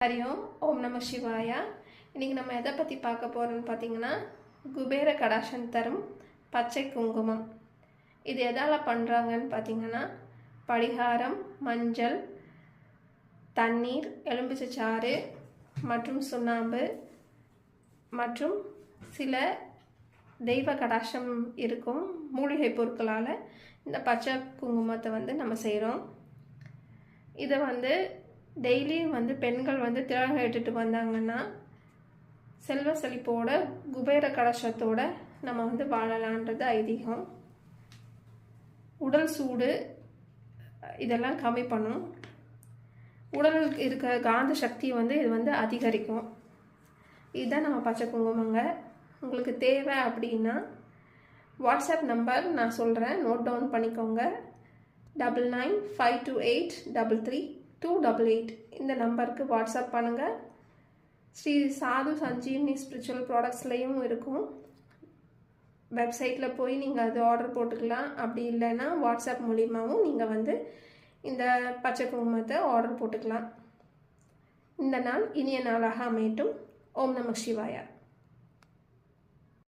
ஹரி ஓம் நம சிவாயா. இன்றைக்கி நம்ம எதை பற்றி பார்க்க போகிறோம்னு பார்த்தீங்கன்னா, குபேர கடாட்சம் தரும் பச்சை குங்குமம். இது எதால் பண்ணுறாங்கன்னு பார்த்தீங்கன்னா, படிகாரம், மஞ்சள், தண்ணீர், எலும்பிச்சைச்சாறு மற்றும் சுண்ணாம்பு மற்றும் சில தெய்வ கடாட்சம் இருக்கும் மூலிகை பொருட்களால் இந்த பச்சை குங்குமத்தை நம்ம செய்கிறோம். இதை டெய்லியும் பெண்கள் திலகம் இட்டுட்டு வந்தாங்கன்னா செல்வ செழிப்போட குபேர கடாட்சத்தோட நம்ம வாழலான்றது ஐதீகம். உடல் சூடு இதெல்லாம் கம்மி பண்ணும். உடலுக்கு இருக்க காந்த சக்தி இது அதிகரிக்கும். இதுதான் நம்ம பச்சை குங்குமங்க. உங்களுக்கு தேவை அப்படின்னா வாட்ஸ்அப் நம்பர் நான் சொல்கிறேன், நோட் டவுன் பண்ணிக்கோங்க. 9952833288 இந்த நம்பருக்கு வாட்ஸ்அப் பண்ணுங்கள். ஸ்ரீ சாது சஞ்சீவ்னி ஸ்பிரிச்சுவல் ப்ராடக்ட்ஸ்லேயும் இருக்கும். வெப்சைட்டில் போய் நீங்கள் அது ஆர்டர் போட்டுக்கலாம். அப்படி இல்லைன்னா வாட்ஸ்அப் மூலியமாகவும் நீங்கள் இந்த பச்சை குங்குமத்தை ஆர்டர் போட்டுக்கலாம். இந்த நாள் இனிய நாளாக அமையட்டும். ஓம் நம சிவாயா.